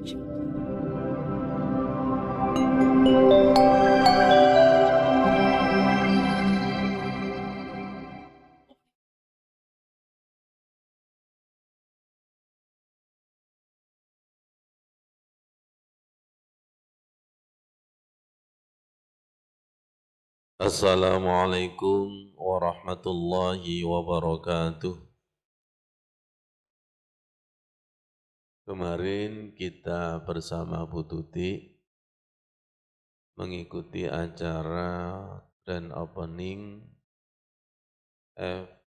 Assalamualaikum warahmatullahi wabarakatuh. Kemarin kita bersama Bu Tuti mengikuti acara grand opening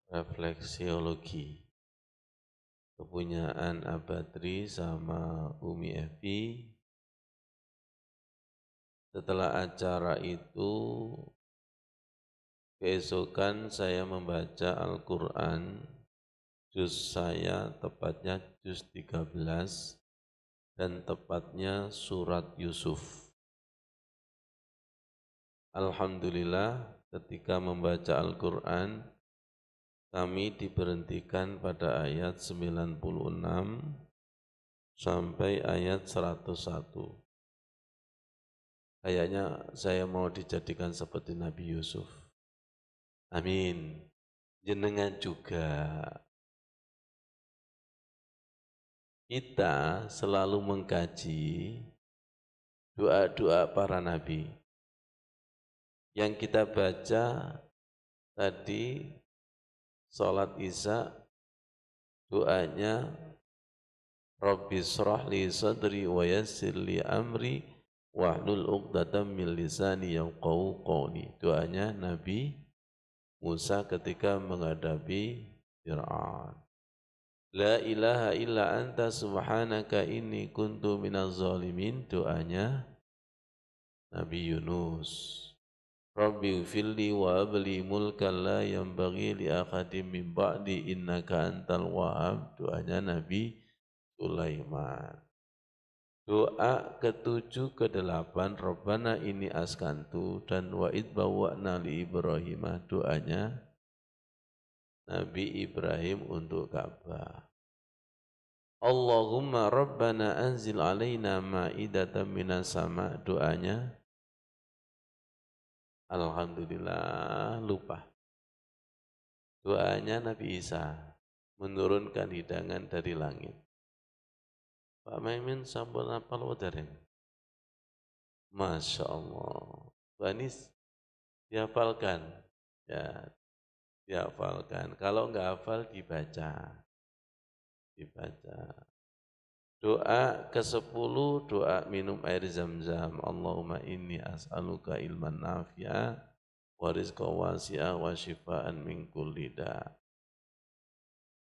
refleksiologi kepunyaan Abatri sama Umi Evi. Setelah acara itu keesokan saya membaca Al-Quran, juz saya tepatnya juz 13 dan tepatnya surat Yusuf. Alhamdulillah ketika membaca Al-Quran kami diberhentikan pada ayat 96 sampai ayat 101. Kayaknya saya mau dijadikan seperti Nabi Yusuf. Amin. Jenengan juga. Kita selalu mengkaji doa-doa para nabi. Yang kita baca tadi salat Isya, doanya Rabbi shrah li sadri wa yassir li amri wahlul 'uqdatam min lisani yafqahu qawli. Doanya Nabi Musa ketika menghadapi Fir'aun. La ilaha illa anta subhanaka inni kuntu minaz zalimin. Doanya Nabi Yunus. Rabbi ufilli wa abli mulkan la yanbaghi li akhadim min ba'di innaka antal wahhab. Doanya Nabi Sulaiman. Doa ke-7 ke-8 Rabbana inni askantu dan wa id bawwa'na li Ibrahimah. Doanya Nabi Ibrahim untuk Ka'bah. Allahumma Rabbana anzil alaina ma'idatan minas sama. Doanya Alhamdulillah lupa. Doanya Nabi Isa menurunkan hidangan dari langit. Pak Maimin sampun apal wadaring. Masya Allah. Banis dihafalkan. Ya, dihafalkan. Kalau enggak hafal dibaca. Doa ke-10, doa minum air zam-zam. Allahumma inni as'aluka ilman nafi'a wa rizqa wasi'a wa shifaan min kulli da'.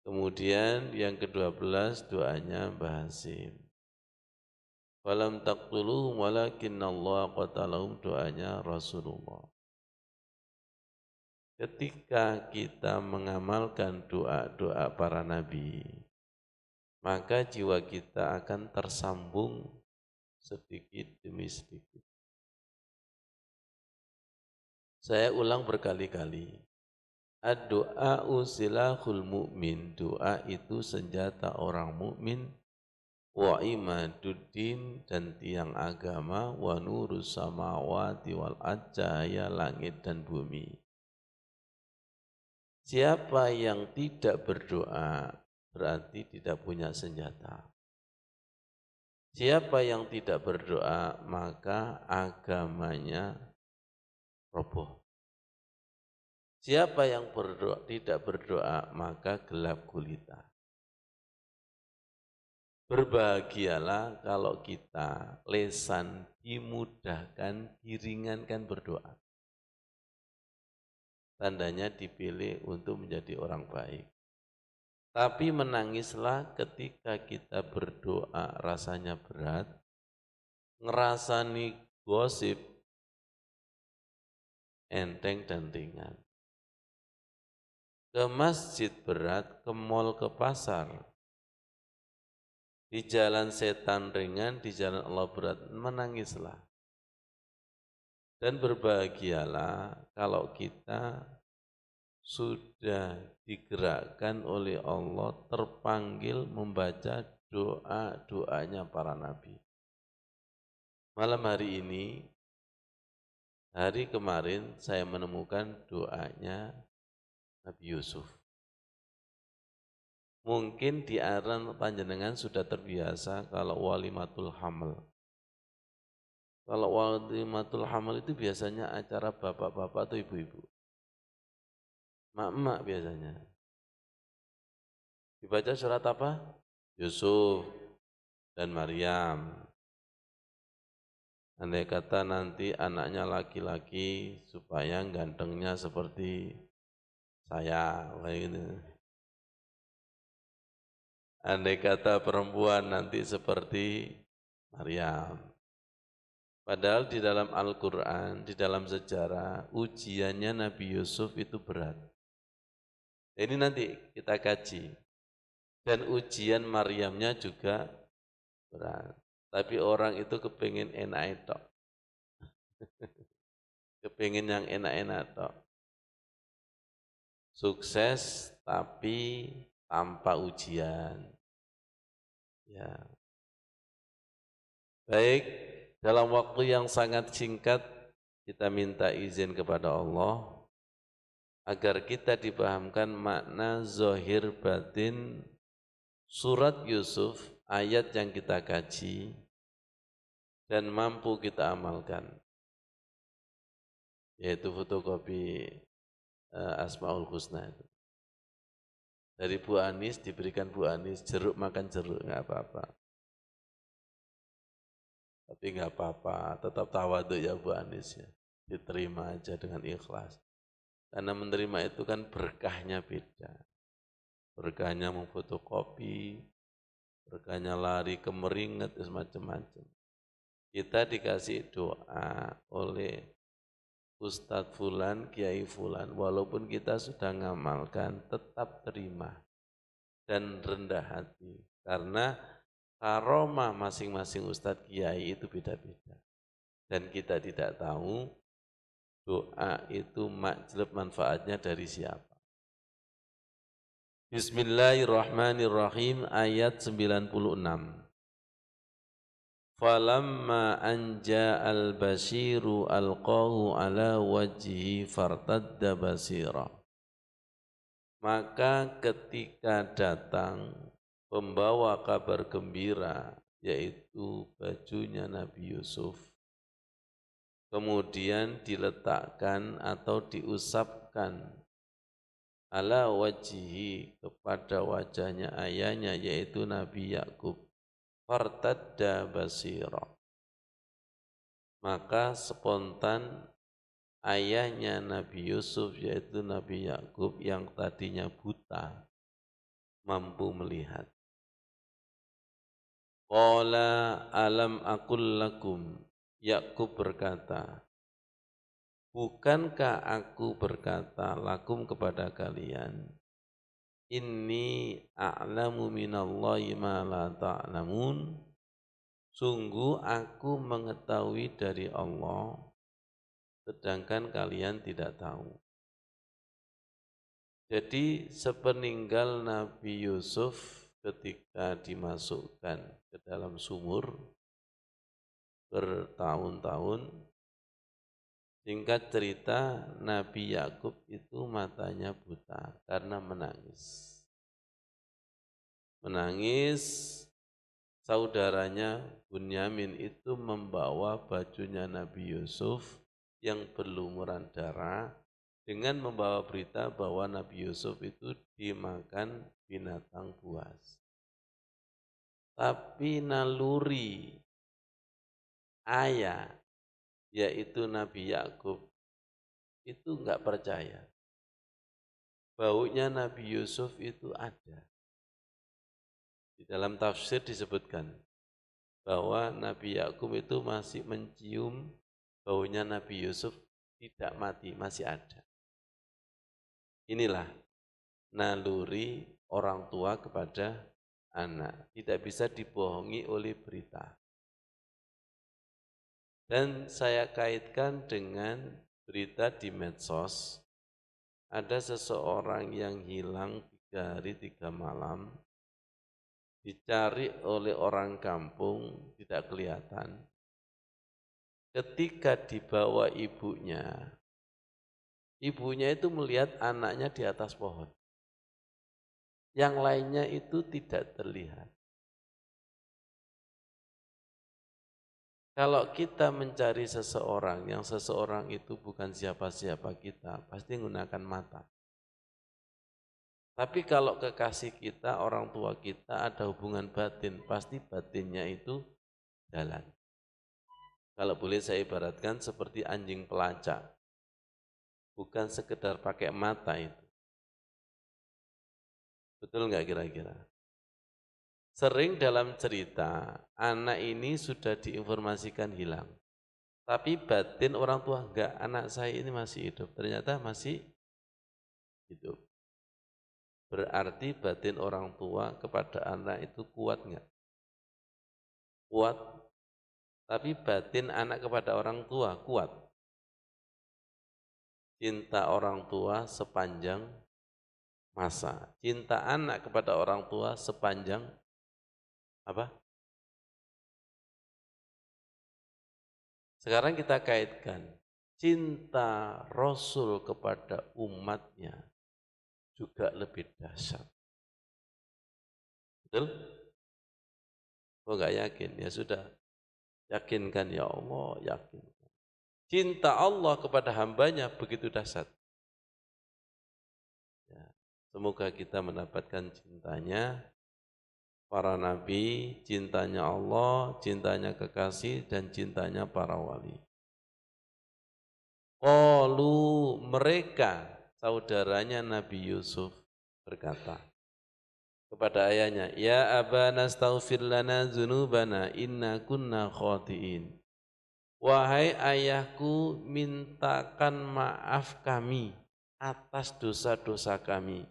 Kemudian yang ke-12 doanya Mbah Hasim. Falam taqtuluhum walakinnallaha qatalahum. Doanya Rasulullah. Ketika kita mengamalkan doa-doa para nabi, maka jiwa kita akan tersambung sedikit demi sedikit. Saya ulang berkali-kali. Ad-du'a'u silahul mu'min. Doa itu senjata orang mukmin. Wa imaduddin dan tiang agama. Wa nurus samawati wal cahaya langit dan bumi. Siapa yang tidak berdoa berarti tidak punya senjata. Siapa yang tidak berdoa maka agamanya roboh. Siapa yang tidak berdoa maka gelap gulita. Berbahagialah kalau kita lesan dimudahkan, diringankan berdoa. Tandanya dipilih untuk menjadi orang baik. Tapi menangislah ketika kita berdoa rasanya berat, ngerasani gosip, enteng dan ringan. Ke masjid berat, ke mal, ke pasar. Di jalan setan ringan, di jalan Allah berat, menangislah. Dan berbahagialah kalau kita sudah digerakkan oleh Allah, terpanggil membaca doa-doanya para nabi. Malam hari ini, hari kemarin saya menemukan doanya Nabi Yusuf. Mungkin di aran panjenengan sudah terbiasa kalau walimatul hamal. Kalau walimatul hamal itu biasanya acara bapak-bapak atau ibu-ibu. Mak-mak biasanya. Dibaca surat apa? Yusuf dan Maryam. Andai kata nanti anaknya laki-laki supaya gantengnya seperti saya, kayak gitu. Andai kata perempuan nanti seperti Maryam. Padahal di dalam Al-Quran, di dalam sejarah, ujiannya Nabi Yusuf itu berat. Ini nanti kita kaji. Dan ujian Maryamnya juga berat. Tapi orang itu kepingin enak tok. Kepingin yang enak-enak tok. Sukses tapi tanpa ujian. Ya. Baik, dalam waktu yang sangat singkat kita minta izin kepada Allah agar kita dipahamkan makna zahir batin surat Yusuf ayat yang kita kaji dan mampu kita amalkan, yaitu fotokopi Asmaul Husna itu. Dari Bu Anis diberikan Bu Anis, jeruk makan jeruk, enggak apa-apa. Tapi enggak apa-apa, tetap tawadhu ya Bu Anis ya. Diterima aja dengan ikhlas. Karena menerima itu kan berkahnya beda. Berkahnya memfotokopi, berkahnya lari ke meringet, semacam-macam. Kita dikasih doa oleh Ustadz Fulan, Kiai Fulan, walaupun kita sudah ngamalkan, tetap terima dan rendah hati. Karena karomah masing-masing Ustadz Kiai itu beda-beda. Dan kita tidak tahu doa itu majlub manfaatnya dari siapa. Bismillahirrahmanirrahim ayat 96. Falamma anja al-basyiru alqahu ala wajhi fartadda basira. Maka ketika datang pembawa kabar gembira, yaitu bajunya Nabi Yusuf, kemudian diletakkan atau diusapkan ala wajhi kepada wajahnya ayahnya, yaitu Nabi Yakub. Fartadda basira. Maka spontan ayahnya Nabi Yusuf, yaitu Nabi Yakub yang tadinya buta, mampu melihat. Qala alam aqul lakum, Yakub berkata, bukankah aku berkata lakum kepada kalian, inni a'lamu minallahi ma la ta'lamun, sungguh aku mengetahui dari Allah, sedangkan kalian tidak tahu. Jadi sepeninggal Nabi Yusuf ketika dimasukkan ke dalam sumur bertahun-tahun, singkat cerita Nabi Yakub itu matanya buta karena menangis. Menangis, saudaranya Bunyamin itu membawa bajunya Nabi Yusuf yang berlumuran darah dengan membawa berita bahwa Nabi Yusuf itu dimakan binatang buas. Tapi naluri ayah, yaitu Nabi Yakub, itu enggak percaya. Baunya Nabi Yusuf itu ada. Di dalam tafsir disebutkan bahwa Nabi Yakub itu masih mencium baunya Nabi Yusuf, tidak mati, masih ada. Inilah naluri orang tua kepada anak, tidak bisa dibohongi oleh berita. Dan saya kaitkan dengan berita di medsos, ada seseorang yang hilang 3 hari 3 malam dicari oleh orang kampung tidak kelihatan. Ketika dibawa ibunya itu melihat anaknya di atas pohon. Yang lainnya itu tidak terlihat. Kalau kita mencari seseorang, yang seseorang itu bukan siapa-siapa kita, pasti menggunakan mata. Tapi kalau kekasih kita, orang tua kita ada hubungan batin, pasti batinnya itu jalan. Kalau boleh saya ibaratkan seperti anjing pelacak. Bukan sekedar pakai mata itu. Betul nggak kira-kira? Sering dalam cerita, anak ini sudah diinformasikan hilang. Tapi batin orang tua, enggak, anak saya ini masih hidup. Ternyata masih hidup. Berarti batin orang tua kepada anak itu kuat enggak? Kuat. Tapi batin anak kepada orang tua kuat. Cinta orang tua sepanjang masa. Cinta anak kepada orang tua sepanjang apa? Sekarang kita kaitkan cinta Rasul kepada umatnya juga lebih dahsyat. Betul? Oh enggak yakin? Ya sudah, yakinkan ya Allah, yakin. Cinta Allah kepada hambanya begitu dahsyat. Ya, semoga kita mendapatkan cintanya para nabi, cintanya Allah, cintanya kekasih, dan cintanya para wali. Qalu, mereka saudaranya Nabi Yusuf berkata kepada ayahnya, ya abana astaghfir lana dzunubana inna kunna khati'in. Wahai ayahku, mintakan maaf kami atas dosa-dosa kami.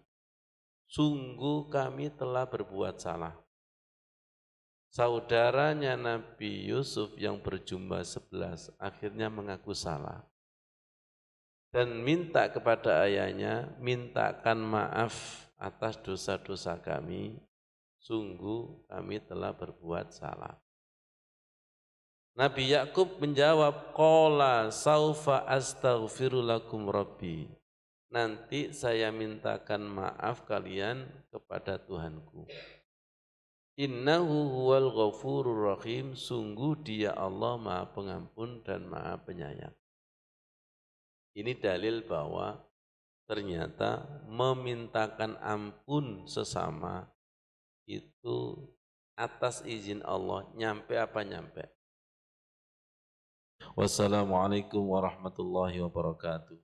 Sungguh kami telah berbuat salah. Saudaranya Nabi Yusuf yang berjumlah 11 akhirnya mengaku salah. Dan minta kepada ayahnya, mintakan maaf atas dosa-dosa kami. Sungguh kami telah berbuat salah. Nabi Yakub menjawab, qala saufa astaghfiru lakum rabbi. Nanti saya mintakan maaf kalian kepada Tuhanku. Innahu huwal ghafurur rahim, sungguh dia Allah Maha Pengampun dan Maha Penyayang. Ini dalil bahwa ternyata memintakan ampun sesama itu atas izin Allah, nyampe apa nyampe. Wassalamualaikum warahmatullahi wabarakatuh.